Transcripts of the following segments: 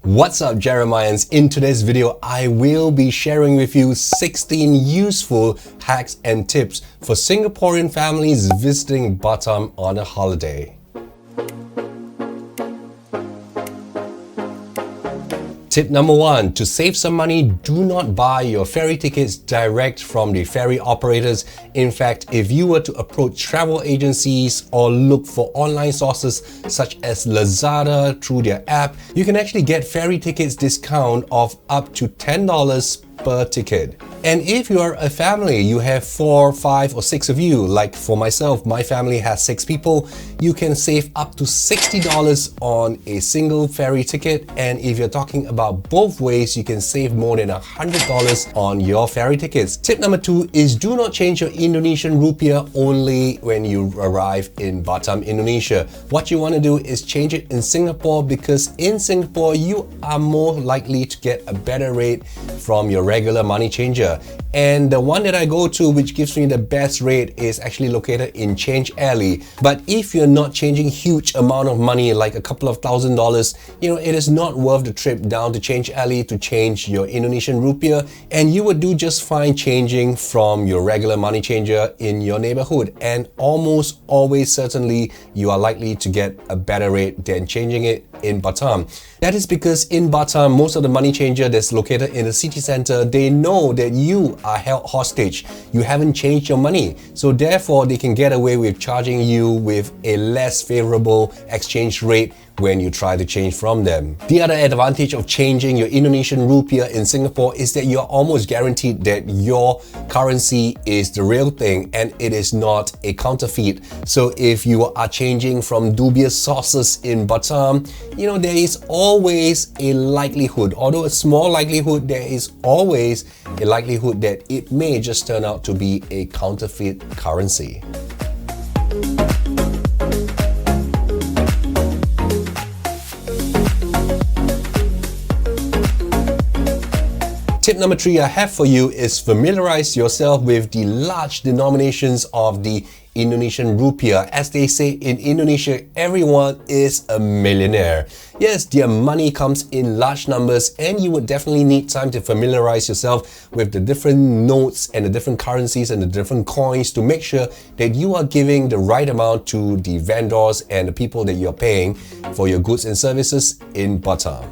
What's up, Jeremians? In today's video, I will be sharing with you 16 useful hacks and tips for Singaporean families visiting Batam on a holiday. Tip number 1, to save some money, do not buy your ferry tickets direct from the ferry operators. In fact, if you were to approach travel agencies or look for online sources such as Lazada through their app, you can actually get ferry tickets discount of up to $10 per ticket. And if you are a family, you have 4, 5 or 6 of you, like for myself, my family has 6 people, you can save up to $60 on a single ferry ticket. And if you're talking about both ways, you can save more than $100 on your ferry tickets. Tip number 2 is do not change your Indonesian rupiah only when you arrive in Batam, Indonesia. What you want to do is change it in Singapore, because in Singapore, you are more likely to get a better rate from your regular money changer. And the one that I go to, which gives me the best rate, is actually located in Change Alley. But if you're not changing huge amount of money, like a couple of $1,000s, it is not worth the trip down to Change Alley to change your Indonesian rupiah, and you would do just fine changing from your regular money changer in your neighborhood. And almost always, certainly, you are likely to get a better rate than changing it in Batam. That is because in Batam, most of the money changer that's located in the city center, they know that you are held hostage. You haven't changed your money. So therefore, they can get away with charging you with a less favorable exchange rate when you try to change from them. The other advantage of changing your Indonesian rupiah in Singapore is that you're almost guaranteed that your currency is the real thing and it is not a counterfeit. So if you are changing from dubious sources in Batam, there is always a likelihood, although a small likelihood, there is always a likelihood that it may just turn out to be a counterfeit currency. Tip number 3 I have for you is familiarize yourself with the large denominations of the Indonesian rupiah. As they say in Indonesia, everyone is a millionaire. Yes, their money comes in large numbers, and you would definitely need time to familiarize yourself with the different notes and the different currencies and the different coins to make sure that you are giving the right amount to the vendors and the people that you're paying for your goods and services in Batam.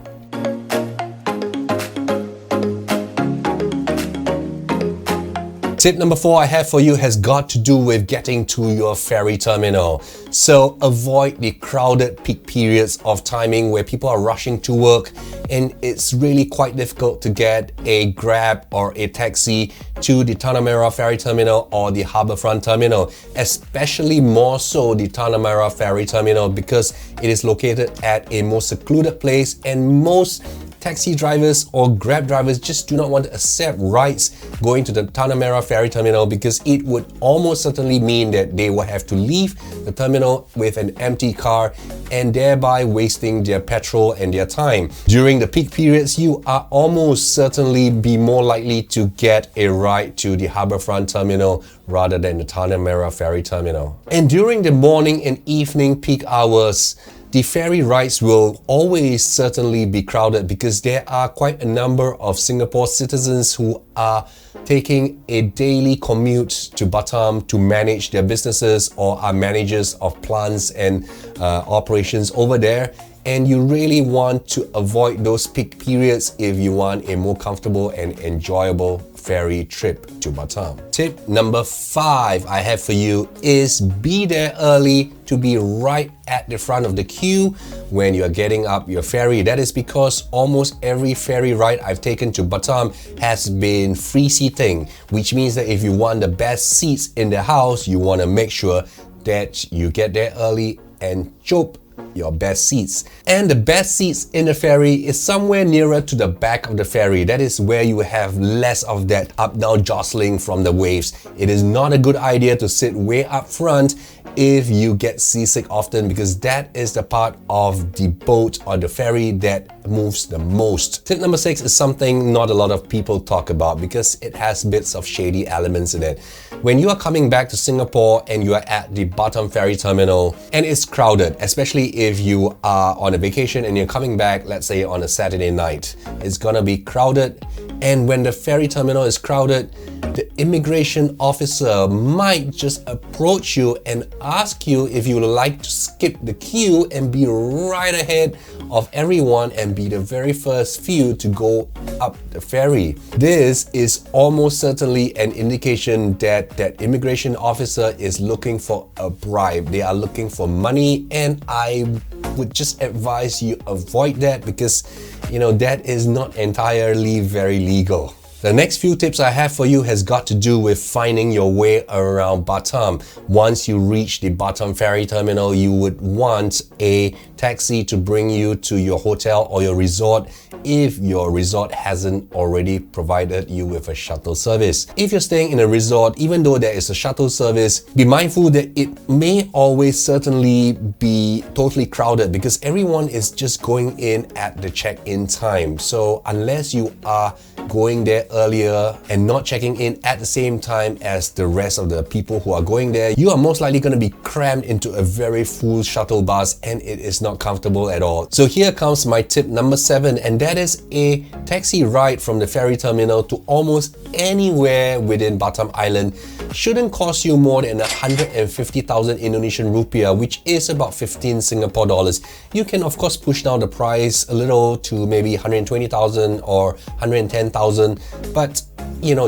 Tip number 4 I have for you has got to do with getting to your ferry terminal. So avoid the crowded peak periods of timing where people are rushing to work, and it's really quite difficult to get a Grab or a taxi to the Tanah Merah ferry terminal or the Harbourfront terminal, especially more so the Tanah Merah ferry terminal, because it is located at a more secluded place, and most taxi drivers or Grab drivers just do not want to accept rides going to the Tanah Merah ferry terminal, because it would almost certainly mean that they will have to leave the terminal with an empty car and thereby wasting their petrol and their time. During the peak periods, you are almost certainly be more likely to get a ride to the Harbourfront terminal rather than the Tanah Merah ferry terminal. And during the morning and evening peak hours, the ferry rides will always certainly be crowded, because there are quite a number of Singapore citizens who are taking a daily commute to Batam to manage their businesses or are managers of plants and operations over there. And you really want to avoid those peak periods if you want a more comfortable and enjoyable ferry trip to Batam. Tip number 5 I have for you is be there early to be right at the front of the queue when you're getting up your ferry. That is because almost every ferry ride I've taken to Batam has been free seating, which means that if you want the best seats in the house, you want to make sure that you get there early and chop your best seats. And the best seats in the ferry is somewhere nearer to the back of the ferry. That is where you have less of that up-down jostling from the waves. It is not a good idea to sit way up front, if you get seasick often, because that is the part of the boat or the ferry that moves the most. Tip number 6 is something not a lot of people talk about because it has bits of shady elements in it. When you are coming back to Singapore and you are at the Batam ferry terminal and it's crowded, especially if you are on a vacation and you're coming back, let's say on a Saturday night, it's gonna be crowded. And when the ferry terminal is crowded, the immigration officer might just approach you and ask you if you would like to skip the queue and be right ahead of everyone and be the very first few to go up the ferry. This is almost certainly an indication that that immigration officer is looking for a bribe. They are looking for money, and I would just advise you avoid that because that is not entirely very legal. The next few tips I have for you has got to do with finding your way around Batam. Once you reach the Batam ferry terminal, you would want a taxi to bring you to your hotel or your resort if your resort hasn't already provided you with a shuttle service. If you're staying in a resort, even though there is a shuttle service, be mindful that it may always certainly be totally crowded because everyone is just going in at the check-in time. So unless you are going there earlier and not checking in at the same time as the rest of the people who are going there, you are most likely going to be crammed into a very full shuttle bus and it is not comfortable at all. So here comes my tip number 7, and that is a taxi ride from the ferry terminal to almost anywhere within Batam Island shouldn't cost you more than 150,000 Indonesian rupiah, which is about 15 Singapore dollars. You can of course push down the price a little to maybe 120,000 or 110,000, but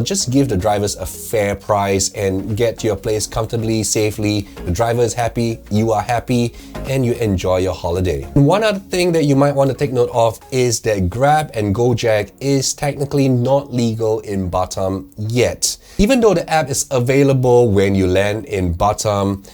just give the drivers a fair price and get to your place comfortably, safely. The driver is happy, you are happy, and you enjoy your holiday. One other thing that you might want to take note of is that Grab and Gojek is technically not legal in Batam yet. Even though the app is available when you land in Batam,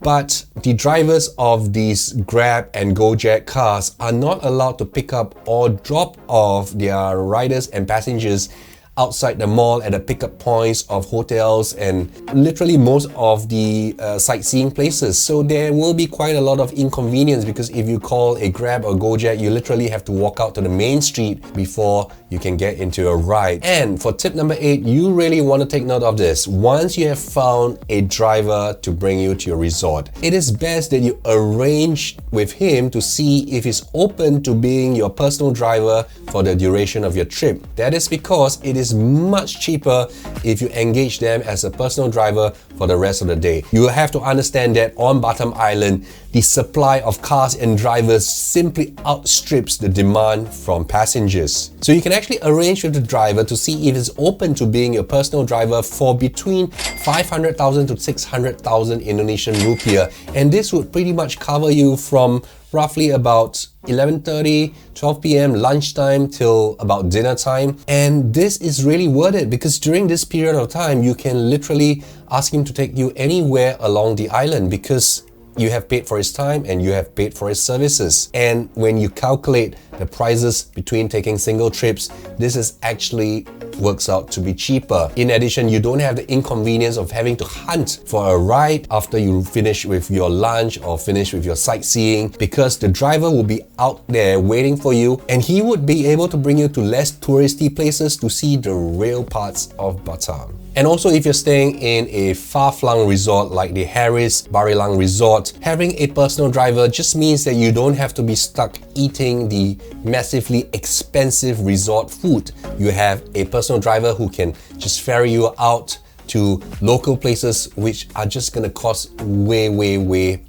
but the drivers of these Grab and Gojek cars are not allowed to pick up or drop off their riders and passengers outside the mall at the pickup points of hotels and literally most of the sightseeing places. So there will be quite a lot of inconvenience because if you call a Grab or Gojek, you literally have to walk out to the main street before you can get into a ride. And for tip number 8, you really want to take note of this. Once you have found a driver to bring you to your resort, it is best that you arrange with him to see if he's open to being your personal driver for the duration of your trip. That is because it is much cheaper if you engage them as a personal driver for the rest of the day. You have to understand that on Batam Island, the supply of cars and drivers simply outstrips the demand from passengers. So you can actually arrange with the driver to see if he's open to being your personal driver for between 500,000 to 600,000 Indonesian rupiah, and this would pretty much cover you from roughly about 11:30, 12 p.m. lunchtime till about dinner time. And this is really worth it because during this period of time, you can literally ask him to take you anywhere along the island because you have paid for his time and you have paid for his services. And when you calculate the prices between taking single trips, this is actually works out to be cheaper. In addition, you don't have the inconvenience of having to hunt for a ride after you finish with your lunch or finish with your sightseeing, because the driver will be out there waiting for you and he would be able to bring you to less touristy places to see the real parts of Batam. And also, if you're staying in a far-flung resort like the Harris Barilang Resort, having a personal driver just means that you don't have to be stuck eating the massively expensive resort food. You have a personal driver who can just ferry you out to local places which are just gonna cost way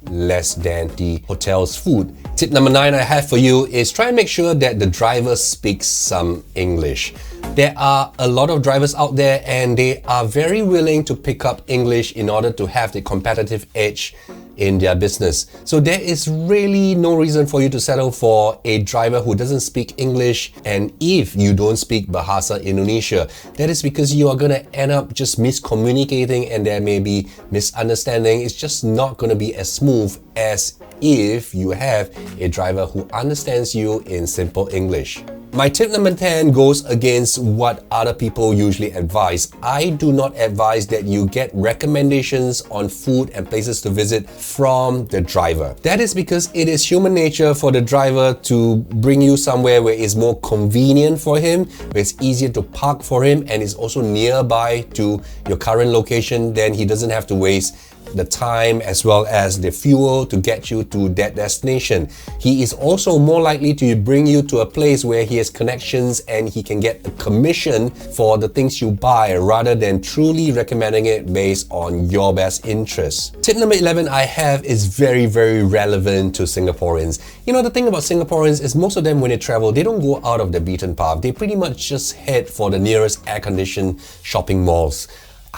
less than the hotel's food. Tip number 9 I have for you is try and make sure that the driver speaks some English. There are a lot of drivers out there and they are very willing to pick up English in order to have the competitive edge in their business. So there is really no reason for you to settle for a driver who doesn't speak English. And if you don't speak Bahasa Indonesia, that is because you are gonna end up just miscommunicating and there may be misunderstanding. It's just not gonna be as smooth as if you have a driver who understands you in simple English. My tip number 10 goes against what other people usually advise. I do not advise that you get recommendations on food and places to visit from the driver. That is because it is human nature for the driver to bring you somewhere where it's more convenient for him, where it's easier to park for him, and it's also nearby to your current location. Then he doesn't have to waste the time as well as the fuel to get you to that destination. He is also more likely to bring you to a place where he has connections and he can get a commission for the things you buy rather than truly recommending it based on your best interest. Tip number 11 I have is very, very relevant to Singaporeans. You know, the thing about Singaporeans is most of them, when they travel, they don't go out of the beaten path. They pretty much just head for the nearest air-conditioned shopping malls.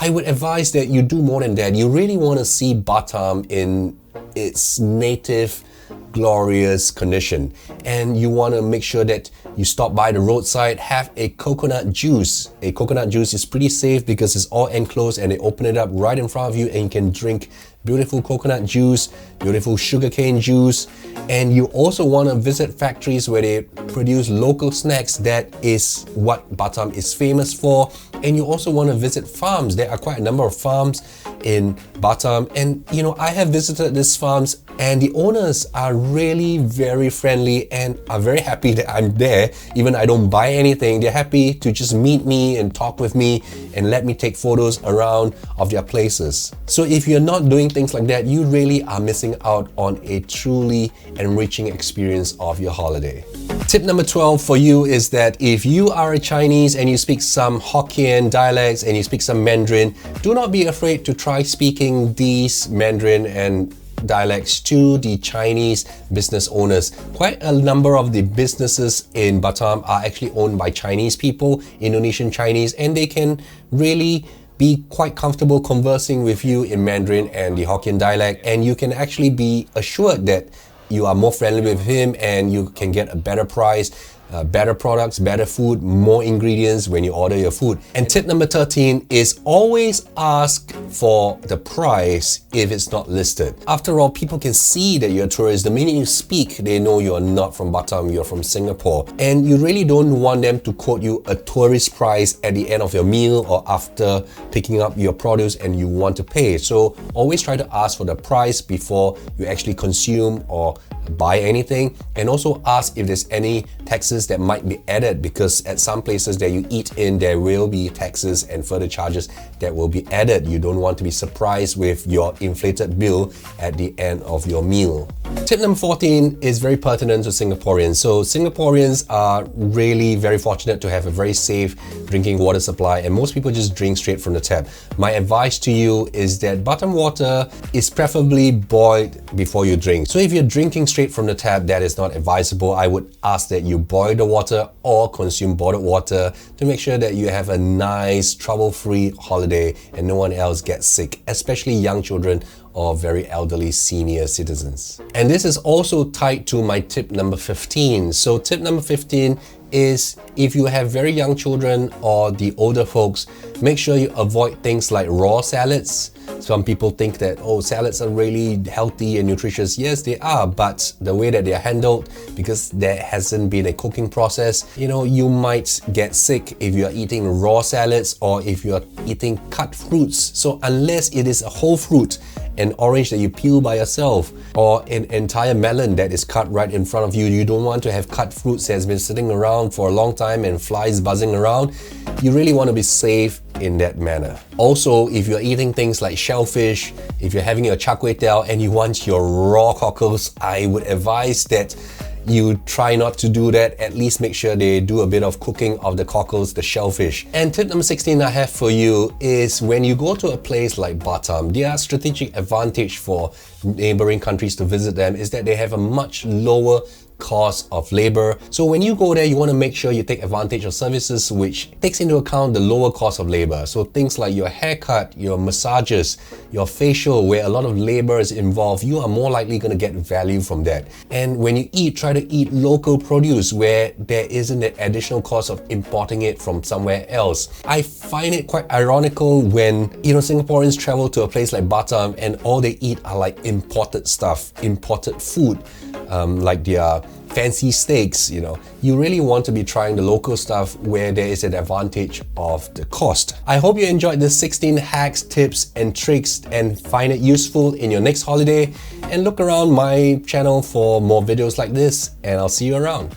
I would advise that you do more than that. You really want to see Batam in its native, glorious condition. And you want to make sure that you stop by the roadside, have a coconut juice. A coconut juice is pretty safe because it's all enclosed and they open it up right in front of you and you can drink beautiful coconut juice, beautiful sugarcane juice. And you also want to visit factories where they produce local snacks. That is what Batam is famous for. And you also want to visit farms. There are quite a number of farms in Batam. And you know, I have visited these farms and the owners are really very friendly and are very happy that I'm there. Even I don't buy anything, they're happy to just meet me and talk with me and let me take photos around of their places. So if you're not doing things like that, you really are missing out on a truly enriching experience of your holiday. Tip number 12 for you is that if you are a Chinese and you speak some Hokkien dialects and you speak some Mandarin, do not be afraid to try speaking these Mandarin and dialects to the Chinese business owners. Quite a number of the businesses in Batam are actually owned by Chinese people, Indonesian Chinese, and they can really be quite comfortable conversing with you in Mandarin and the Hokkien dialect, and you can actually be assured that you are more friendly with him and you can get a better price, better products, better food, more ingredients when you order your food. And tip number 13 is always ask for the price if it's not listed. After all, people can see that you're a tourist. The minute you speak, they know you're not from Batam, you're from Singapore. And you really don't want them to quote you a tourist price at the end of your meal or after picking up your produce and you want to pay. So always try to ask for the price before you actually consume or buy anything, and also ask if there's any taxes that might be added, because at some places that you eat in, there will be taxes and further charges that will be added. You don't want to be surprised with your inflated bill at the end of your meal. Tip number 14 is very pertinent to Singaporeans. So Singaporeans are really very fortunate to have a very safe drinking water supply, and most people just drink straight from the tap. My advice to you is that Batam water is preferably boiled before you drink. So if you're drinking straight from the tap, that is not advisable. I would ask that you boil the water or consume bottled water to make sure that you have a nice, trouble-free holiday and no one else gets sick, especially young children or very elderly senior citizens. And this is also tied to my tip number 15. So tip number 15 is if you have very young children or the older folks, make sure you avoid things like raw salads. Some people think that, oh, salads are really healthy and nutritious. Yes, they are, but the way that they are handled, because there hasn't been a cooking process, you might get sick if you are eating raw salads or if you are eating cut fruits. So unless it is a whole fruit, an orange that you peel by yourself, or an entire melon that is cut right in front of you, you don't want to have cut fruits that has been sitting around for a long time and flies buzzing around. You really want to be safe in that manner. Also, if you're eating things like shellfish, if you're having your char kway teow and you want your raw cockles, I would advise that you try not to do that. At least make sure they do a bit of cooking of the cockles, the shellfish. And tip number 16 I have for you is when you go to a place like Batam, their strategic advantage for neighboring countries to visit them is that they have a much lower cost of labor. So when you go there, you want to make sure you take advantage of services which takes into account the lower cost of labor. So things like your haircut, your massages, your facial, where a lot of labor is involved, you are more likely going to get value from that. And when you eat, try to eat local produce where there isn't an additional cost of importing it from somewhere else. I find it quite ironical when Singaporeans travel to a place like Batam and all they eat are like imported stuff, imported food, like their fancy steaks, you really want to be trying the local stuff where there is an advantage of the cost. I hope you enjoyed the 16 hacks, tips and tricks and find it useful in your next holiday, and look around my channel for more videos like this, and I'll see you around.